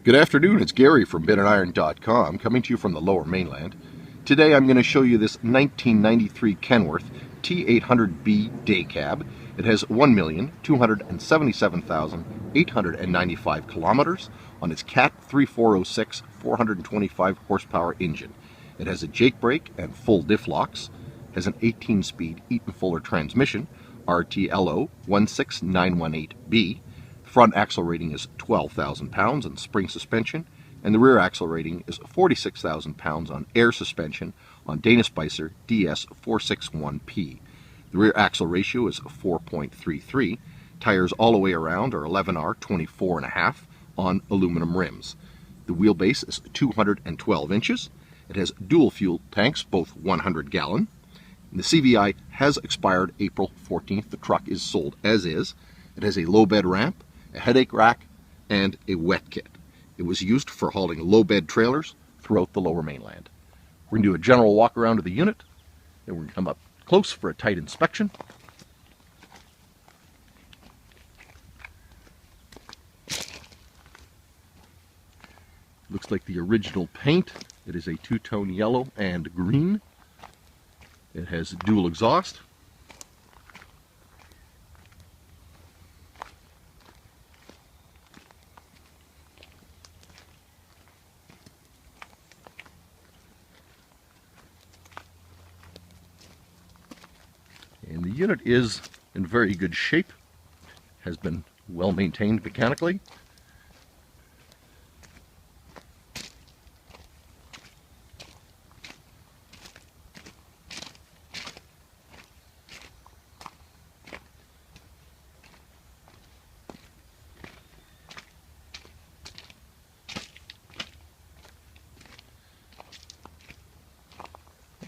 Good afternoon, it's Gary from IronFind.ca-old coming to you from the Lower Mainland. Today I'm going to show you this 1993 Kenworth T800B Day Cab. It has 1,277,895 kilometers on its Cat 3406 425 horsepower engine. It has a jake brake and full diff locks, has an 18-speed Eaton Fuller transmission, RTLO 16918B. Front axle rating is 12,000 pounds on spring suspension, and the rear axle rating is 46,000 pounds on air suspension on Dana Spicer DS461P. The rear axle ratio is 4.33. Tires all the way around are 11R 24.5 on aluminum rims. The wheelbase is 212 inches. It has dual fuel tanks, both 100 gallon. The CVI has expired April 14th. The truck is sold as is. It has a low bed ramp, a headache rack, and a wet kit. It was used for hauling low bed trailers throughout the Lower Mainland. We're going to do a general walk around of the unit, and we're going to come up close for a tight inspection. Looks like the original paint. It is a two-tone yellow and green. It has dual exhaust. And the unit is in very good shape, has been well maintained mechanically.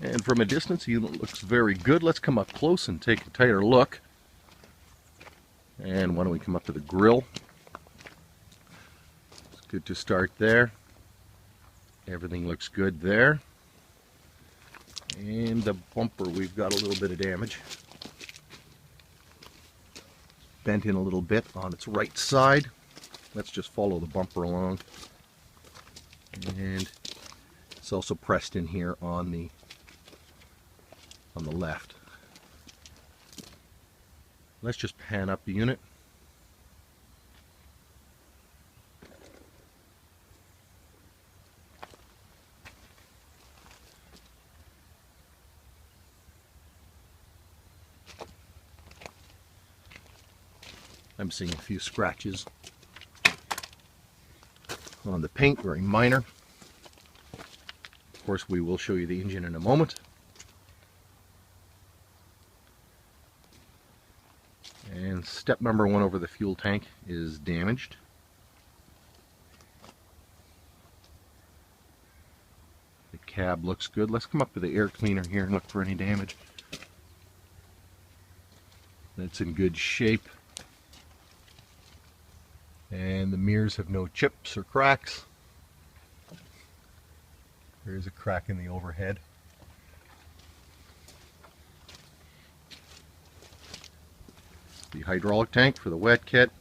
And from a distance, the unit looks very good. Let's come up close and take a tighter look. And why don't we come up to the grill? It's good to start there. Everything looks good there. And the bumper, we've got a little bit of damage. Bent in a little bit on its right side. Let's just follow the bumper along. And it's also pressed in here on the left. Let's just pan up the unit. I'm seeing a few scratches on the paint, very minor. Of course, we will show you the engine in a moment. And step number one over the fuel tank is damaged. The cab looks good. Let's come up to the air cleaner here and look for any damage. That's in good shape. And the mirrors have no chips or cracks. There's a crack in the overhead. The hydraulic tank for the wet kit,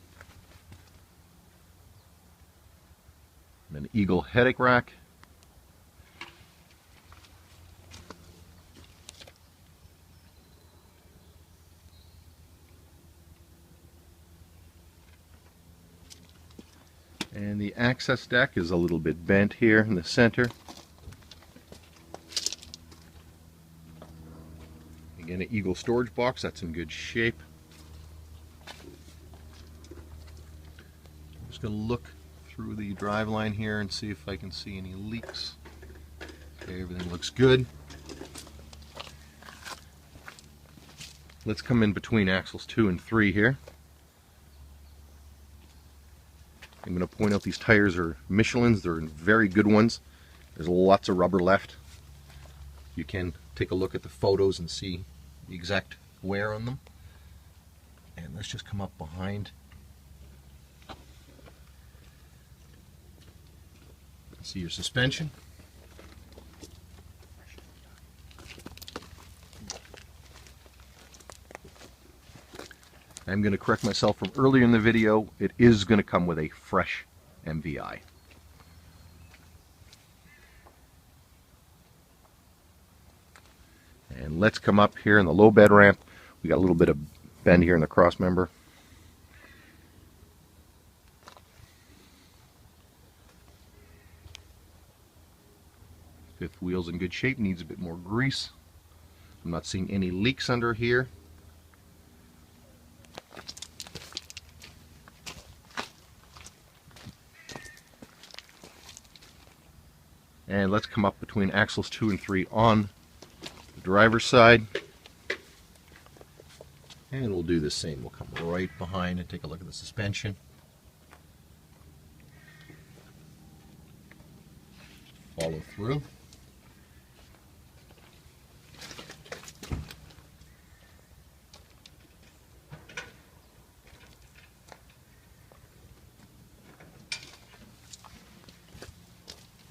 an Eagle headache rack, and the access deck is a little bit bent here in the center. Again, an Eagle storage box, that's in good shape. Going to look through the drive line here and see if I can see any leaks. Okay, everything looks good. Let's come in between axles 2 and 3 here. I'm going to point out these tires are Michelin's. They're very good ones. There's lots of rubber left. You can take a look at the photos and see the exact wear on them. And let's just come up behind. See your suspension. I'm going to correct myself from earlier in the video. It is going to come with a fresh MVI. And let's come up here in the low bed ramp. We got a little bit of bend here in the cross member. Fifth wheel's in good shape, needs a bit more grease. I'm not seeing any leaks under here. And let's come up between axles 2 and 3 on the driver's side. And we'll do the same. We'll come right behind and take a look at the suspension. Follow through.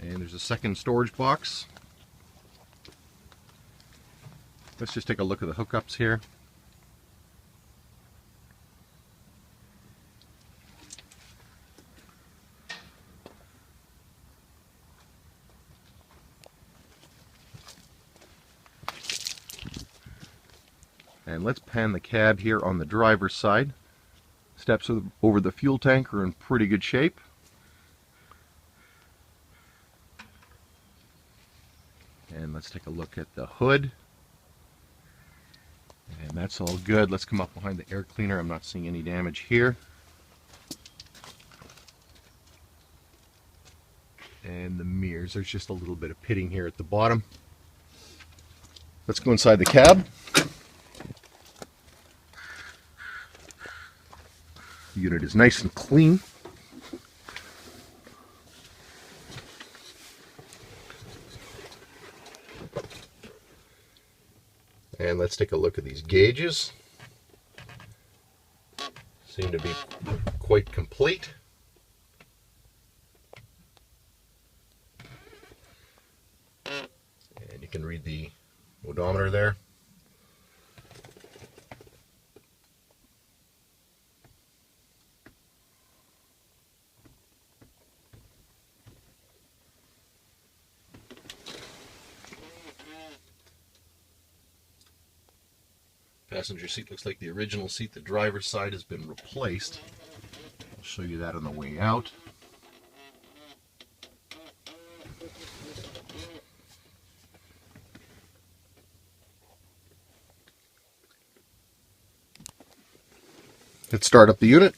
And there's a second storage box. Let's just take a look at the hookups here. And let's pan the cab here on the driver's side. Steps over the fuel tank are in pretty good shape. And let's take a look at the hood. And that's all good. Let's come up behind the air cleaner. I'm not seeing any damage here. And the mirrors, there's just a little bit of pitting here at the bottom. Let's go inside the cab. The unit is nice and clean. And let's take a look at these gauges. Seem to be quite complete. And you can read the odometer there. Passenger seat looks like the original seat. The driver's side has been replaced. I'll show you that on the way out. Let's start up the unit.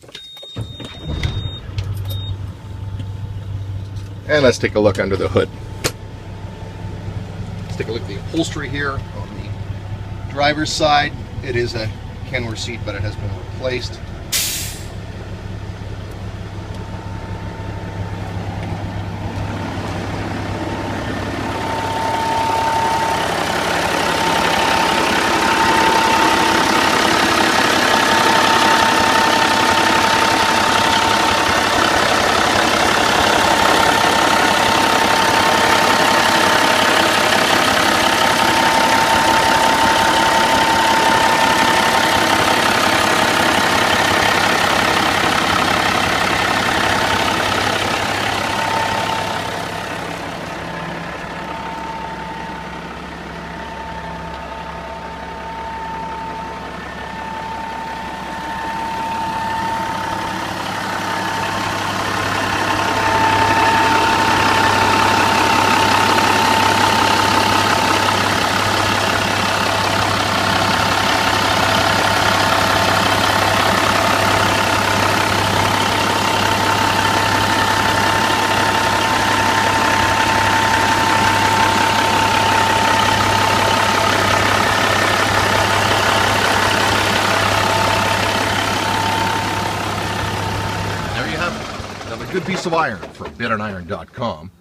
And let's take a look under the hood. Let's take a look at the upholstery here on the driver's side. It is a Kenworth seat, but it has been replaced. Another good piece of iron from bitiron.com.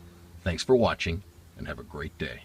Thanks for watching and have a great day.